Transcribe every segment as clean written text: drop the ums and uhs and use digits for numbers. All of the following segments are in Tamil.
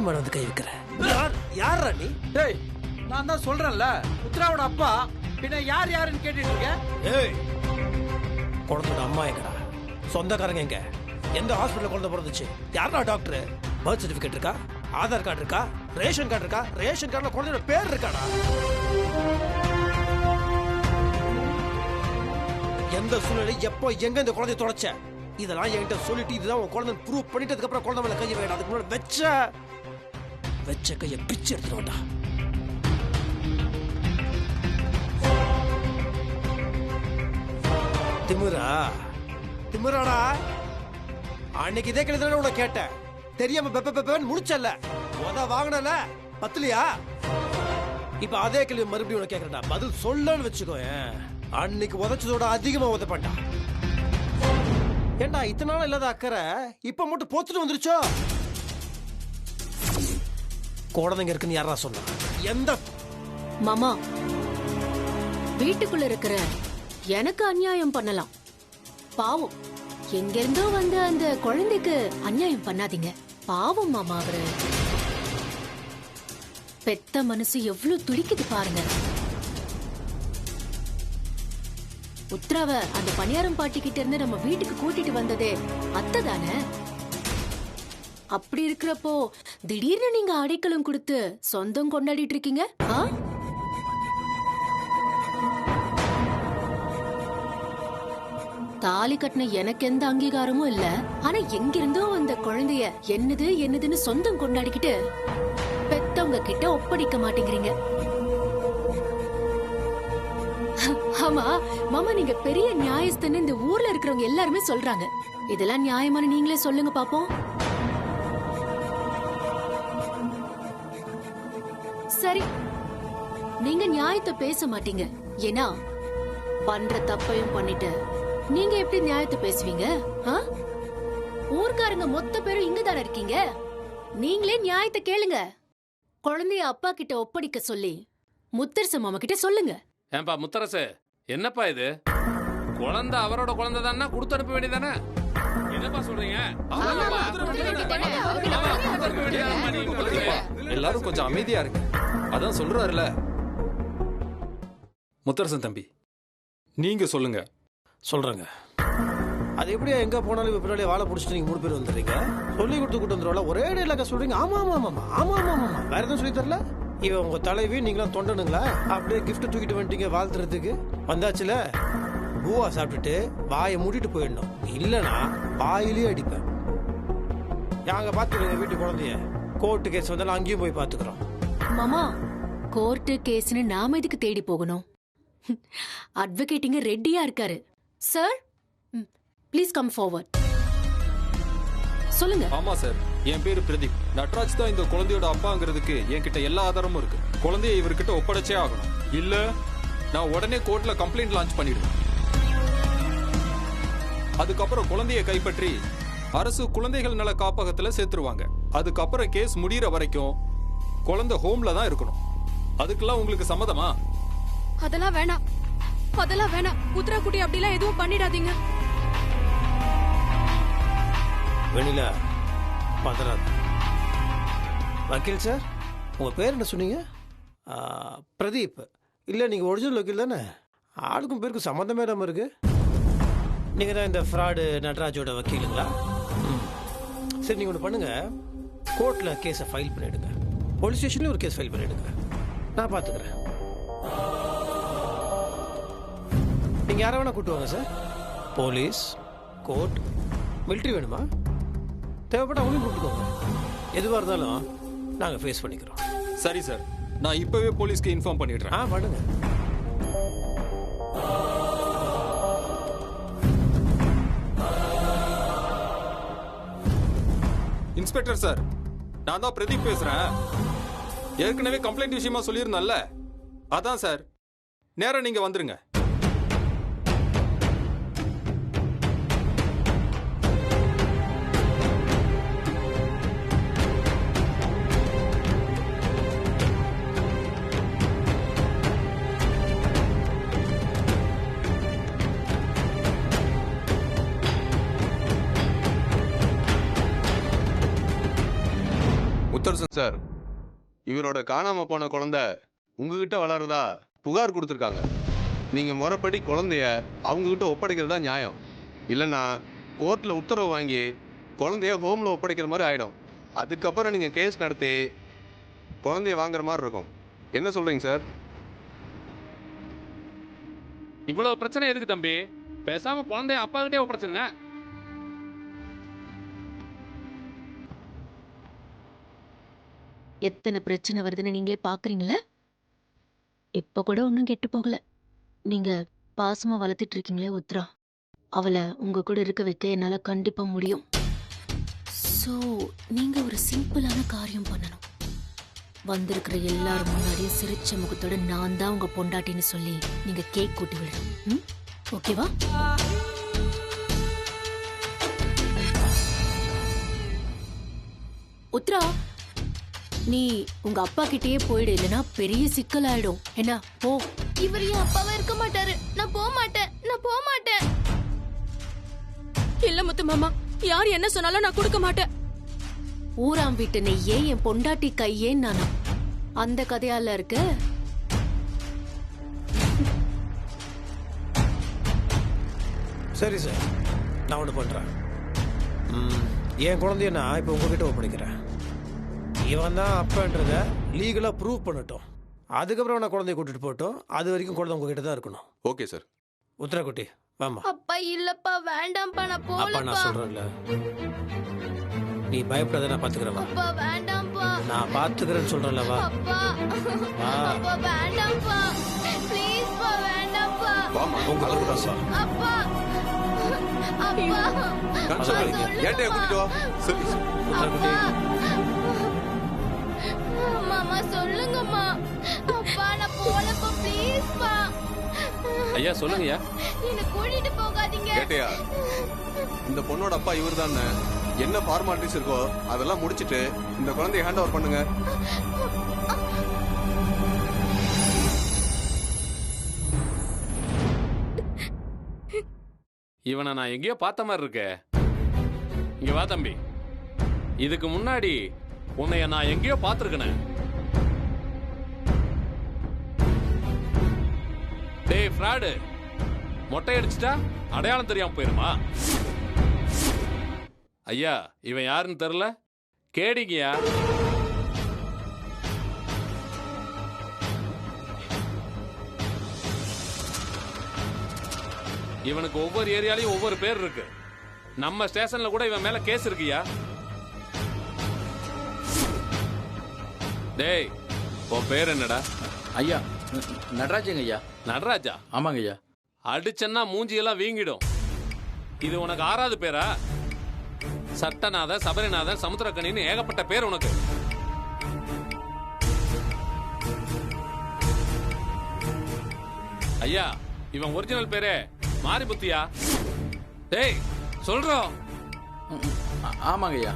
மேல வந்து கை வைக்கிற? யாரா நீ? டேய், நான் தான் சொல்றேன்ல, உத்ராவோட அப்பா. பின்ன யாருன்னு கேட்டுட்டு இருக்க? ஏய், குழந்தையோட அம்மா எங்கடா? சொந்தக்காரங்க எங்க? எந்த ஹாஸ்பிட்டல் குழந்தை பிறந்துச்சு? யாரா டாக்டர்? பர்த் சர்டிபிகேட் இருக்கா? ஆதார் கார்டு இருக்கா? ரேஷன் கார்டு இருக்கா? ரேஷன் கார்டுல குழந்தையோட பேர் இருக்காடா? எந்த சூழ்நிலை, எப்போ, எங்க இந்த குழந்தைய தொலைச்ச? இதெல்லாம் என்கிட்ட சொல்லிட்டு இதுதான் உன் குழந்தை ப்ரூவ் பண்ணிட்டதுக்கு அப்புறம் குழந்தை மேல கையை வேண்டாம். அதுக்கு முன்னாடி வச்ச கையை பிச்சு எடுத்துட்டு வேண்டாம். திமுறாடா. அன்னைக்கு இதே கிளத்துல உன்னை கேட்டேன். தெரியாம பெப்பன்னு முடிச்சல, வாங்கினல பத்துலியா? இப்ப அதே கேள்வி மறுபடியும் உனக்கு கேட்கறா. பதில் சொல்லன்னு வச்சுக்கோ. அன்னைக்கு உதச்சதோட அதிகமா உதப்பட்டா. ஏண்டா இத்தனை நாள் இல்லாத அக்கறை இப்ப மட்டும் போத்துட்டு வந்துருச்சோ? குழந்தைங்க இருக்குன்னு யாரா சொன்னா? எந்த மாமா வீட்டுக்குள்ள இருக்கிற எனக்கு அநியாயம் பண்ணலாம், பாவம் எங்க இருந்தோ வந்து அந்த குழந்தைக்கு அநியாயம் பண்ணாதீங்க. பாவம் மாமா, அவரு பெத்த மனசு எவ்வளவு துடிக்குது பாருங்க. உத்ராவ அந்த பணியாரம் பாட்டி கிட்ட இருந்து நம்ம வீட்டுக்கு கூட்டிட்டு வந்ததே அத்தை தானே. அப்படி இருக்கிறப்போ திடீர்னு நீங்க அடைக்கலம் கொடுத்து சொந்தம் கொண்டாடிட்டு இருக்கீங்க. தாலி கட்டின எனக்கு எந்த அங்கீகாரமும் இல்ல, ஆனா எங்கிருந்தோ அந்த குழந்தைய என்னதுன்னு சொந்தம் கொண்டாடிக்கிட்டு பெத்தவங்க கிட்ட ஒப்படைக்க மாட்டேங்கிறீங்க. ஆமா மாமா, நீங்க பெரிய நியாயஸ்தன்னு இந்த ஊர்ல இருக்கிறவங்க எல்லாருமே சொல்றாங்க. இதெல்லாம் நியாயமான நீங்களே சொல்லுங்க பாப்போம். சரி, நீங்க நியாயத்தை பேச மாட்டீங்க, ஏன்னா பண்ற தப்பையும் பண்ணிட்டு நீங்க எப்படி நியாயத்தை பேசுவீங்க? ஊர்க்காரங்க மொத்த பேரும் இங்கதானே இருக்கீங்க. நீங்களே நியாயத்தை கேளுங்க. குழந்தைய அப்பா கிட்ட ஒப்படைக்க சொல்லி முத்தரசு மாமா கிட்ட சொல்லுங்க. ஏன்பா முத்தரசு, என்னப்பா இது? குழந்தை அவரோட குழந்தை தானே, கொடுத்து அனுப்ப வேண்டியதானே? என்னப்பா சொல்றீங்க? எல்லாரும் கொஞ்சம் அமைதியா இருக்கு. அதான் சொல்றாருல முத்தரசன் தம்பி, நீங்க சொல்லுங்க. சொல்றேங்க. அது எப்படியா எங்க போனாலும் பின்னாடி வாழை பிடிச்சிட்டு நீங்க 3 பேர் வந்துடுறீங்க. சொல்லி கொடுத்து கூட்டு வந்துருவாங்க. ஒரே இடையில சொல்றீங்க. ஆமா ஆமா ஆமா ஆமா ஆமா ஆமா. வேற எதுவும் சொல்லி தரல. இவன் உங்க தலைவி, நீங்களாம் தொண்டனுங்களா? அப்படியே கிஃப்ட் தூக்கிட்டு வந்துட்டீங்க வாழ்த்துறதுக்கு. வந்தாச்சுல, பூவா சாப்பிட்டுட்டு வாயை மூடிட்டு போயிடணும். இல்லனா வாயிலே அடிப்பேன். நாங்க பாத்துக்கிறோங்க வீட்டு குழந்தைய. கோர்ட்டு கேஸ் வந்தாலும் அங்கேயும் போய் பாத்துக்கிறோம். மாமா, கோர்ட்டு கேஸ்னு நாம இதுக்கு தேடி போகணும். அட்வொகேட்டிங்க ரெடியா இருக்காரு. Sir, please come forward. சொல்லுங்க. ஆமா சார், என் பேரு பிரதீப். நட்ராஜ் தான் இந்த குழந்தையோட அப்பாங்கிறதுக்கு என்கிட்ட எல்லா ஆதாரமும் இருக்கு. குழந்தைய இவர்கிட்ட ஒப்படைச்சே ஆகணும். இல்ல நான் உடனே கோர்ட்ல கம்ப்ளைண்ட் லான்ச் பண்ணிடுவேன். அதுக்கப்புறம் குழந்தைய கைப்பற்றி அரசு குழந்தைகள் நல காப்பகத்துல சேர்த்துருவாங்க. அதுக்கப்புறம் கேஸ் முடியற வரைக்கும் குழந்தை ஹோம்ல தான் இருக்கணும். அதுக்கெல்லாம் உங்களுக்கு சம்மதமா? அதெல்லாம் வேணாம், அதெல்லாம் வேணாம். உத்ரா குட்டி அப்படிலாம் எதுவும் பண்ணிடாதீங்க. வெண்ணிலா, பதறாத. வக்கீல் சார், உங்க பேர் என்ன சொன்னீங்க? பிரதீப். இல்ல, நீங்க ஒரிஜினல் வக்கீல் தானே? ஆளுக்கும் பேருக்கும் சம்மந்தமே இல்லாம இருக்கு. நீங்க தான் இந்த ஃப்ராடு நட்ராஜோட வக்கீலுங்களா? சரி, நீங்க ஒன்று பண்ணுங்க. கோர்ட்ல கேஸை ஃபைல் பண்ணிடுங்க. போலீஸ் ஸ்டேஷன்லயும் ஒரு கேஸ் ஃபைல் பண்ணிடுங்க. நான் பாத்துக்கிறேன். நீங்க யாரை வேணா கூட்டு வாங்க சார். போலீஸ், கோர்ட், மிலிட்ரி வேணுமா? தேவைப்பட்ட அவங்களையும் கூப்பிட்டுக்கோங்க. எதுவாக இருந்தாலும் நாங்கள் ஃபேஸ் பண்ணிக்கிறோம். சரி சார், நான் இப்பவே போலீஸ்க்கு இன்ஃபார்ம் பண்ணிடுறேன். பண்ணுங்க. இன்ஸ்பெக்டர் சார், நான் தான் பிரதீப் பேசுறேன். ஏற்கனவே கம்ப்ளைண்ட் விஷயமா சொல்லியிருந்தேன்ல, அதான் சார். நேரா நீங்க வந்துருங்க. முத்தரசன் சார், இவரோட காணாம போன குழந்தை உங்ககிட்ட வளருதா புகார் கொடுத்துருக்காங்க. நீங்க முறைப்படி குழந்தைய அவங்க கிட்ட ஒப்படைக்கிறதா நியாயம். இல்லைன்னா கோர்ட்ல உத்தரவு வாங்கி குழந்தைய ஹோம்ல ஒப்படைக்கிற மாதிரி ஆயிடும். அதுக்கப்புறம் நீங்க கேஸ் நடத்தி குழந்தைய வாங்குற மாதிரி இருக்கும். என்ன சொல்றீங்க சார்? இவ்வளவு பிரச்சனை எதுக்கு தம்பி? பேசாம குழந்தைய அப்பா கிட்டே ஒப்படைச்சுங்க. எத்தனை பிரச்சனை வருதுன்னு நீங்களே பாக்குறீங்களே. இப்ப கூட ஒன்னும் கெட்டு போகல. நீங்க பாசமா வளர்த்துட்டு இருக்கீங்களே உத்ரா, அவளை உங்க கூட இருக்க வைக்க என்னால கண்டிப்பா முடியும். சோ நீங்க ஒரு சிம்பிளான காரியம் பண்ணணும். வந்திருக்கிற எல்லாரும் முன்னாடியும் சிரிச்ச முகத்தோட நான் தான் உங்க பொண்டாட்டின்னு சொல்லி நீங்க கேக் கூட்டி விடணும். ஓகேவா? உத்ரா, நீ உங்க அப்பா கிட்டயே போயிடு, இல்லனா பெரிய சிக்கல் ஆயிடும். என்ன போ. இவர் என் அப்பாவா இருக்க மாட்டாரு. நான் போக மாட்டேன். இல்ல முத்து மாமா, யார் என்ன சொன்னாலும் நான் கொடுக்க மாட்டேன். ஊராம் வீட்டு நெய்யே என் பொண்டாட்டி கையே நானா? அந்த கதையால இருக்கு. சரி சார், நான் ஒன்று பண்ணுறேன். என் குழந்தைய நான் இப்போ உங்ககிட்ட ஒப்படைக்கிறேன். இவன் தான் அப்பன்றத லீகலாக ப்ரூவ் பண்ணட்டும். அதுக்கப்புறம் நான் குழந்தைய கூட்டிட்டு போட்டோம். அது வரைக்கும் குழந்தை உங்ககிட்ட தான் இருக்கணும். Okay sir. உத்தரா குட்டி வாமா. அப்பா இல்லப்பா, வேண்டாம்ப்பா, நான் அப்பா போலப்பா. நான் சொல்றேன்ல, நீ பயப்படாத, நான் பாத்துக்கிறேன். வா, அப்பா வேண்டாம்ப்பா. நான் பாத்துக்கிறேன்னு சொல்றேன்ல. வா அப்பா வா. அப்பா வேண்டாம்ப்பா, ப்ளீஸ்ப்பா, வேண்டாம்ப்பா. வாமா, உங்க கூட பேசலாம். அப்பா அப்பா ஏன்டா கூட்டிட்டு வா. சரி உத்தரா குட்டி. மாமா சொல்லுங்கம்மா. அப்பா நான் போலப்பா, ப்ளீஸ்ப்பா. ஐயா சொல்லுங்கய்யா. என்ன கூட்டிட்டு போகாதீங்க. கேட்டியா? இந்த பொண்ணோட அப்பா இவர் தானே. என்ன ஃபார்மாலிட்டிஸ் இருக்கோ அதெல்லாம் முடிச்சிட்டு இந்த குழந்தைய ஹேண்ட் ஓவர் பண்ணுங்க. இவனை நான் எங்கேயோ பார்த்த மாதிரி இருக்கே. இங்க வா தம்பி. இதுக்கு முன்னாடி உன்னைய நான் எங்கேயோ பார்த்திருக்கேன். டேய் ஃப்ராடு, மொட்டை அடிச்சுட்டா அடையாளம் தெரியாம போயிருமா? ஐயா, இவன் யாருன்னு தெரியல. கேடிங்கயா. இவனுக்கு ஒவ்வொரு ஏரியாலையும் ஒவ்வொரு பேர் இருக்கு. நம்ம ஸ்டேஷன்ல கூட இவன் மேல கேஸ் இருக்குயா. டேய், உன் பேர் என்னடா? ஐயா நடராஜங்க ஐயா. நடராஜா? ஆமாங்க ஐயா. அடிச்சன்னா மூஞ்சியெல்லாம் வீங்கிடும். இது உனக்கு 6வது பேரா? சட்டநாத, சபரிநாதன், சமுத்திரக்கணின்னு ஏகப்பட்ட பேர் உனக்கு. ஐயா, இவன் ஒரிஜினல் பேரே மாரிபுத்தியா? டேய் சொல்றோம். ஆமாங்க ஐயா.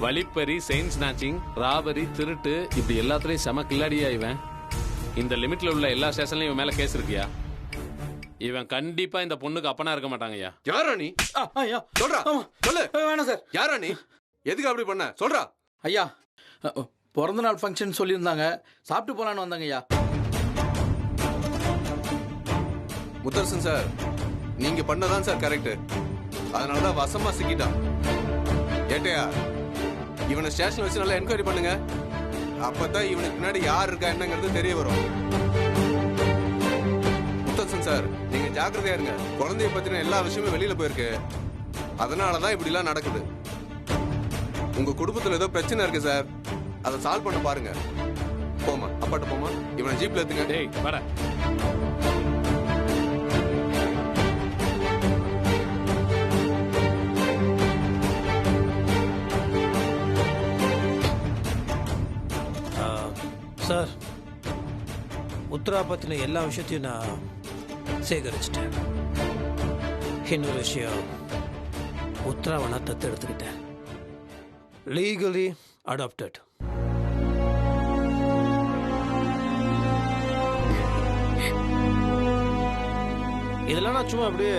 வழிப்பறி, செயின் ஸ்நாச்சிங், ராபரி, திருட்டு, இப்படி எல்லாத்துலயும் செம கில்லாடியா இவன். இந்த லிமிட்ல உள்ள எல்லா ஸ்டேஷன்லயும் இவன் மேல கேஸ் இருக்குயா. இவன் கண்டிப்பா இந்த பொண்ணுக்கு அப்பனா இருக்க மாட்டாங்கய்யா. யாரா நீ? ஐயா சொல்றா. சொல்லு. வேணாம் சார். யாரா நீ? எதுக்கு அப்படி பண்ண? சொல்றா. ஐயா பிறந்த நாள் ஃபங்க்ஷன் சொல்லியிருந்தாங்க, சாப்பிட்டு போலான்னு வந்தாங்க ஐயா. முத்தரசன் சார், நீங்க பண்ணதான் சார் கரெக்ட். அதனாலதான் வசமா சிக்கிட்டான். ஏட்டையா, இவனை ஸ்டேஷன் வச்சு நல்லா என்கொயரி பண்ணுங்க. அப்பதான் இவனுக்கு பின்னாடி யார் இருக்கா என்னங்கிறது தெரிய வரும். முத்தரசன் சார், நீங்க ஜாக்கிரதையா இருங்க. குழந்தைய பத்தின எல்லா விஷயமும் வெளியில போயிருக்கு. அதனாலதான் இப்படி எல்லாம் நடக்குது. உங்க குடும்பத்துல ஏதோ பிரச்சனை இருக்கு சார், அதை சால்வ் பண்ண பாருங்க. போமா, அப்பாட்ட போமா. இவனை ஜீப்ல ஏத்துங்க. டேய் வாடா. சார், உத்தரா பத்தின எல்லா விஷயத்தையும் நான் சேகரிச்சிட்டேன். இன்னொரு விஷயம், உத்தராவை நான் தத்து எடுத்துக்கிட்டேன். Legally adopted. இதெல்லாம் நான் சும்மா அப்படியே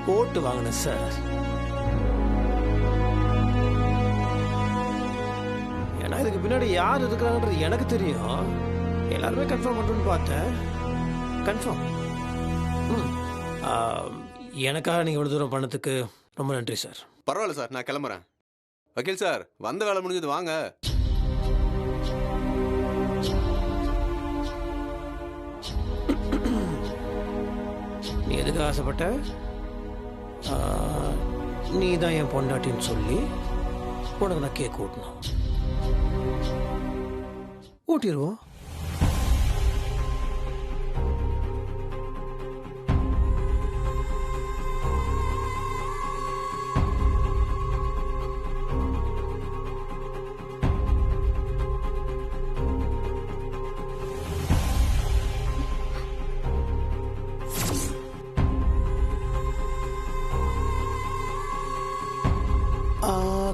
போட்டு வாங்கினேன் சார். ஏன்னா இதுக்கு பின்னாடி யார் இருக்கிறாங்கன்றது எனக்கு தெரியும். எல்லாருமே கன்ஃபார்ம் பண்ணுன்னு பார்த்தேன். கன்ஃபார்ம். எனக்காக நீங்கள் இவ்வளோ தூரம் பண்ணதுக்கு ரொம்ப நன்றி சார். பரவாயில்ல சார், நான் கிளம்புறேன். வக்கீல் சார், வந்த வேலை முடிஞ்சது, வாங்க. நீ எதுக்கு ஆசைப்பட்ட? நீ தான் என் பொண்டாட்டின்னு சொல்லி உனக்கு நான் கேக் ஊட்டணும். ஊட்டிடுவோம்.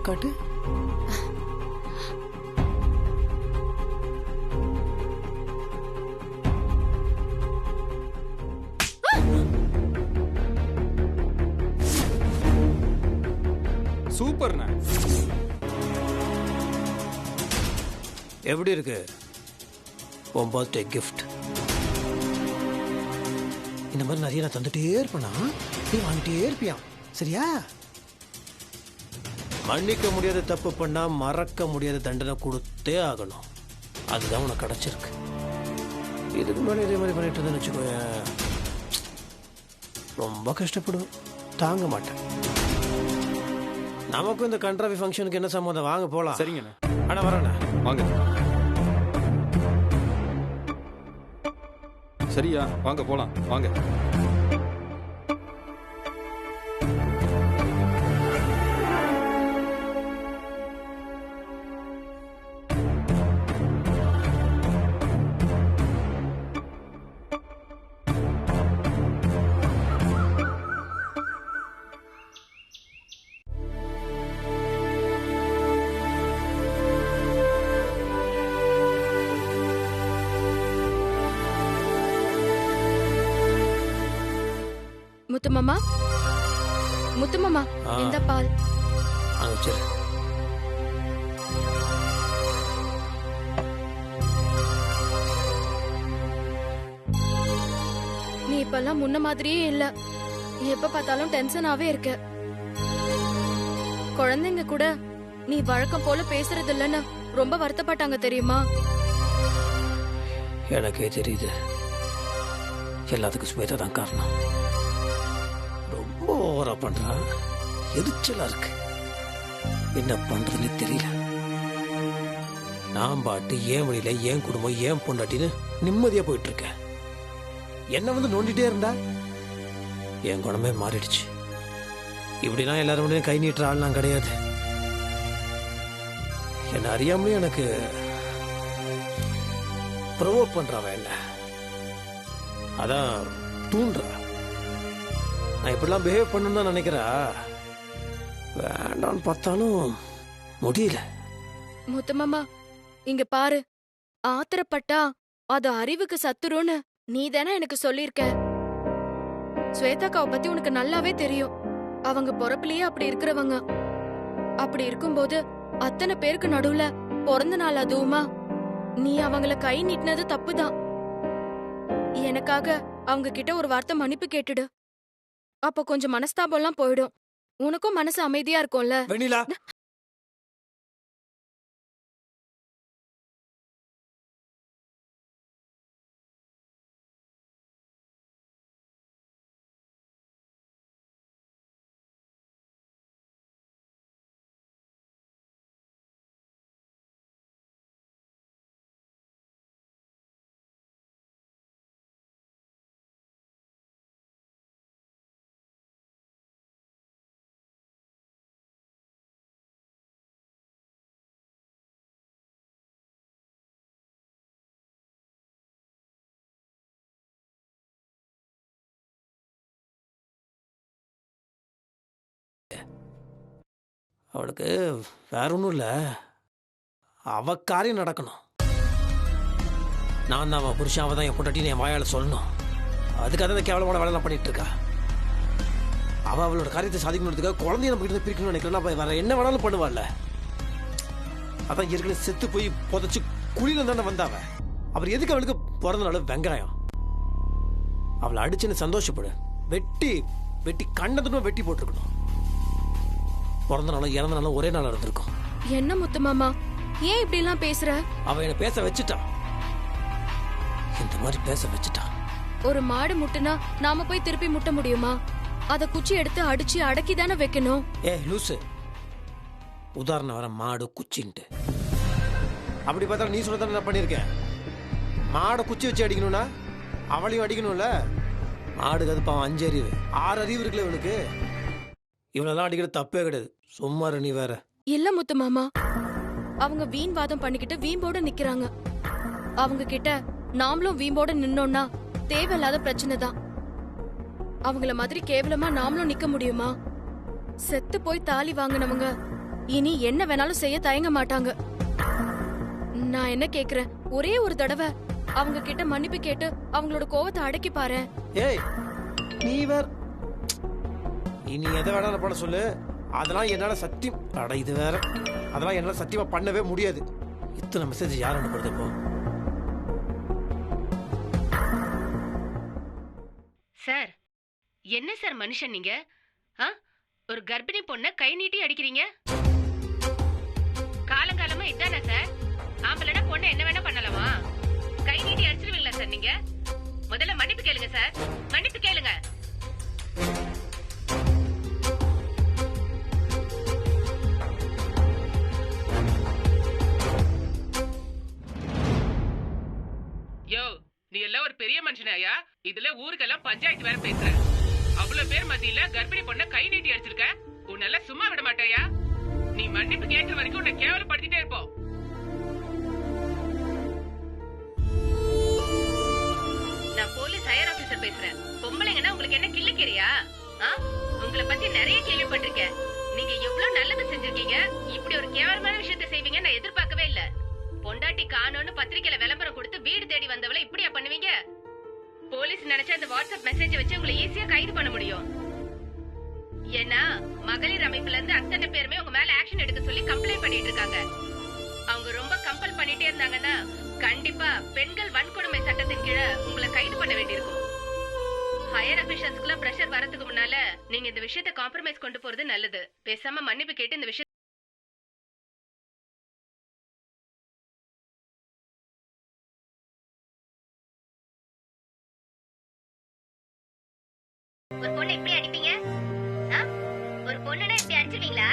காட்டு. சூப்பர்ண்ணே. எப்படி இருக்கு உன் பர்த்டே கிஃப்ட்? இந்த மாதிரி நிறைய நான் தந்துட்டே இருப்பேனா, நீ வாங்கிட்டே இருப்பியான். சரியா? மன்னிக்க முடியாத தப்பு பண்ணா மறக்க முடியாத தண்டனை கொடுத்தே ஆகணும். அதுதான் உனக்கு கிடைச்சிருக்கு. இதுக்கு முன்னாடி இதே மாதிரி பண்ணிட்டு இருந்தேன்னு வச்சுக்கோய, ரொம்ப கஷ்டப்படுவேன், தாங்க மாட்டேன். நமக்கும் இந்த கண்ட்ராவி ஃபங்க்ஷனுக்கு என்ன சம்மந்தம்? வாங்க போலாம். சரிங்கண்ணே. அண்ணா வரேண்ணா. வாங்க. சரியா, வாங்க போலாம், வாங்க. முத்துமாமா, முத்துமாமா, இந்த பால். சரி. நீ இப்பெல்லாம் முன்ன மாதிரியே இல்ல. எப்ப பார்த்தாலும் டென்ஷனாவே இருக்க. குழந்தைங்க கூட நீ வழக்கம் போல பேசுறது இல்லன்னு ரொம்ப வருத்தப்பட்டாங்க தெரியுமா? எனக்கே தெரியுது. எல்லாத்துக்கும் ஸ்வேதா தான் காரணம். ரொம்ப ஓவரா பண்றா, எரிச்சலா இருக்கு. என்ன பண்றதுன்னு தெரியல. நான் பாட்டு ஏன் வழியில ஏன் குடும்பம் ஏன் பொண்டாட்டின்னு நிம்மதியா போயிட்டு இருக்கேன். என்ன வந்து நோண்டிட்டே இருந்தா என் குணமே மாறிடுச்சு. இப்படிலாம் எல்லாரும் கை நீட்டுற ஆள் நான் கிடையாது. என்ன அறியாமலே எனக்கு ப்ரொவோக் பண்றாவ, என்ன அதான் தூண்டுறா. நான் இப்படிலாம் பிஹேவ் பண்ணணும்னு தான் நினைக்கிறா. வேண்டான்னு பார்த்தாலும் முடியல. முத்துமாமா, இங்க பாரு. ஆத்திரப்பட்டா அது அறிவுக்கு சத்துருன்னு நீ தானே எனக்கு சொல்லிருக்க. ஸ்வேதாக்காவை பத்தி உனக்கு நல்லாவே தெரியும். அவங்க பொறப்புலயே அப்படி இருக்கிறவங்க. அப்படி இருக்கும்போது அத்தனை பேருக்கு நடுவுல பிறந்த நாள் அதுவுமா நீ அவங்கள கை நீட்டினது தப்புதான். எனக்காக அவங்க கிட்ட ஒரு வார்த்தை மன்னிப்பு கேட்டுடு. அப்ப கொஞ்சம் மனஸ்தாபம் எல்லாம் போயிடும். உனக்கும் மனசு அமைதியா இருக்கும்ல. வெண்ணிலா, அவளுக்கு வேற ஒன்றும் இல்லை, அவ காரியம் நடக்கணும். நான் தான் அவன் புருஷன், அவள் தான் என் பொண்டாட்டின்னு என் வாயால் சொல்லணும். அதுக்காக தான் கேவலமான வேலை பண்ணிட்டு இருக்கா. அவளோட காரியத்தை சாதிக்கணுன்றதுக்காக குழந்தைய நம்ம கிட்ட பிரிக்கணும்னு நினைக்கிறேன்னா வேற என்ன வேணாலும் பண்ணுவாள்ல. அதான் ஏற்கனவே செத்து போய் புதைச்சு குழியில தானே வந்தாவ. அவர் எதுக்கு அவளுக்கு பிறந்த நாள் வெங்காயம்? அவளை அடிச்சுன்னு சந்தோஷப்படு. வெட்டி வெட்டி கண்டதும் வெட்டி போட்டிருக்கணும். பிறந்த நாளும் இறந்த நாளும் ஒரே நாள் இருந்திருக்கும். என்ன முத்து மாமா, ஏன் இப்படி எல்லாம் பேசுற? அவ என்ன பேச வச்சுட்டான். இந்த மாதிரி பேச வச்சுட்டான். ஒரு மாடு முட்டுனா நாம போய் திருப்பி முட்ட முடியுமா? அத குச்சி எடுத்து அடிச்சு அடக்கி தானே வைக்கணும். லூசு, உதாரணம் வர மாடு குச்சின்ட்டு. அப்படி பார்த்தா நீ சொல்றத நான் பண்ணிருக்கேன். மாடை குச்சி வச்சு அடிக்கணும்னா அவளையும் அடிக்கணும்ல. மாடுக்கு அது பாவம் 5 அறிவு 6 அறிவு இருக்குல்ல இவனுக்கு. இவனெல்லாம் அடிக்கிறது தப்பே கிடையாது. சும்மா நீ வேற. இல்ல முத்து மாமா, அவங்க வீண் வாதம் பண்ணிக்கிட்டு வீம்போட நிக்கிறாங்க. அவங்க கிட்ட நாமளும் வீம்போட நின்னோம்னா தேவையில்லாத பிரச்சனை தான். அவங்கள மாதிரி கேவலமா நாமளும் நிக்க முடியுமா? செத்து போய் தாலி வாங்கினவங்க இனி என்ன வேணாலும் செய்ய தயங்க மாட்டாங்க. நான் என்ன கேக்குறேன், ஒரே ஒரு தடவை அவங்க கிட்ட மன்னிப்பு கேட்டு அவங்களோட கோவத்தை அடக்கி பாரு. நீ வேற இனி எதை வேணாலும் பண்ண சொல்லு. அதெல்லாம் என்னால சத்தியம் அட இது வேற. அதெல்லாம் என்னால சத்தியமா பண்ணவே முடியாது. இத்தனை மெசேஜ் யார் அனுப்புறது இப்போ? சார், என்ன சார் மனுஷன் நீங்க? ஒரு கர்ப்பிணி பொண்ண கை நீட்டி அடிக்கிறீங்க. காலங்காலமா இதானா சார்? ஆம்பளனா பொண்ணு என்ன வேணா பண்ணலாமா? கை நீட்டி அடிச்சிருவீங்களா சார் நீங்க? முதல்ல மன்னிப்பு கேளுங்க சார், மன்னிப்பு கேளுங்க. யோ, நீ எல்லாம் ஒரு பெரிய மனுஷனாயா? இதுல ஊருக்கெல்லாம் பஞ்சாயத்து வேற பேசுற. அவ்வளவு பேர் மத்தியில கர்ப்பிணி பொண்ண கை நீட்டி அடிச்சிருக்க. உன்னெல்லாம் சும்மா விட மாட்டாயா? நீ மன்னிப்பு கேட்கிற வரைக்கும் உன்னை கேவலப்படுத்திட்டே இருப்போம். நான் போலீஸ் ஹையர் ஆபீசர் பேசுறேன். பொம்பளைங்கன்னா உங்களுக்கு என்ன கிள்ளுக்கிறியா? உங்களை பத்தி நிறைய கேள்விப்பட்டிருக்கேன். நீங்க எவ்வளவு நல்லது செஞ்சிருக்கீங்க. இப்படி ஒரு கேவலமான விஷயத்தை செய்வீங்க நான் எதிர்பார்க்கவே இல்ல. பொண்டாட்டி காணோன்னு பத்திரிக்கையில விளம்பரம் கொடுத்து வீடு தேடி வந்தவளை இப்படியா பண்ணுவீங்க? போலீஸ் நினைச்சா இந்த வாட்ஸ்அப் மெசேஜ் வச்சு உங்களை ஈஸியா கைது பண்ண முடியும். ஏன்னா மகளிர் அமைப்புல இருந்து அத்தனை பேருமே உங்க மேல ஆக்ஷன் எடுக்க சொல்லி கம்ப்ளைண்ட் பண்ணிட்டு இருக்காங்க. அவங்க ரொம்ப கம்பல் பண்ணிட்டே இருந்தாங்கன்னா கண்டிப்பா பெண்கள் வன்கொடுமை சட்டத்தின் கீழே உங்களை கைது பண்ண வேண்டியிருக்கும். ஹையர் அபிஷியல்ஸ்க்குள்ள பிரஷர் வரதுக்கு முன்னால நீங்க இந்த விஷயத்தை காம்ப்ரமைஸ் கொண்டு போறது நல்லது. பேசாம மன்னிப்பு கேட்டு இந்த விஷயம் ஒரு பொண்ணை இப்படி அடிப்பீங்க? ஒரு பொண்ணுனா இப்படி அடிச்சிருவீங்களா?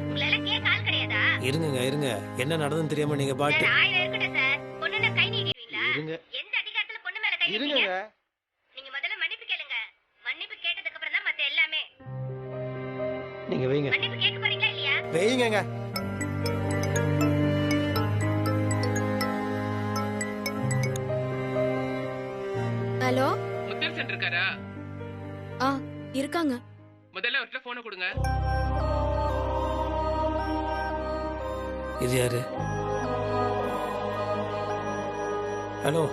உங்களால கேட்க ஆள் கிடையாதா? இருங்க என்ன நடந்துன்னு தெரியாம நீங்க பாட்டு. ஆயிரம் இருக்கட்டும் சார். பொண்ணுனா கை நீட்டிடுவீங்களா? எந்த அதிகாரத்துல பொண்ணு மேல கை நீட்டுவீங்க? நீங்க முதல்ல மன்னிப்பு கேளுங்க. மன்னிப்பு கேட்டதுக்கு அப்புறம் தான் மத்த எல்லாமே. நீங்க வைங்க. மன்னிப்பு கேட்க போறீங்களா இல்லையா? வைங்கங்க. ஹலோ, முத்தரசன் இருக்காரா? இருக்காங்க. முதல்ல அவர்கிட்ட போனை கொடுங்க. இது யாரு? ஹலோ,